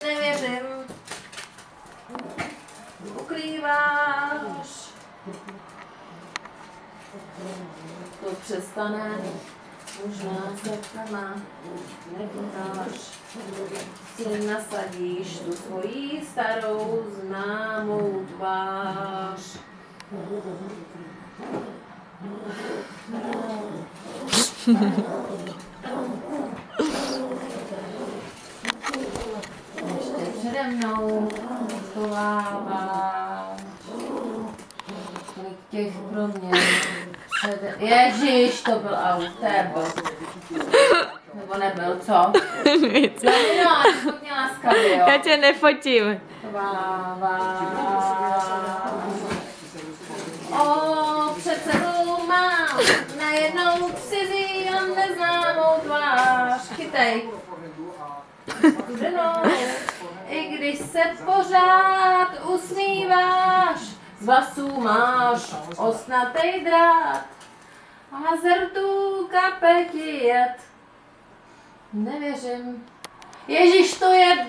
Nevěřím. Ukrýváš. To přestane. Možná se kama nechytáš. Si nasadíš tu svoji starou známou tvář. Ještě přede mnou schováváš. Kolik těch pro mě přede... Ježiš, to byl aut, to je byl. Nebo nebyl, co? Nic. No, fotně laskavě, jo. Já tě nefotím. Před sebou mám najednou cizí a neznámou tvář. Chytej. Ženou, i když se pořád usmíváš, z vlasů máš ostnatej drát a z rtů kape ti jed. Nevěřím. Ježíš, to je...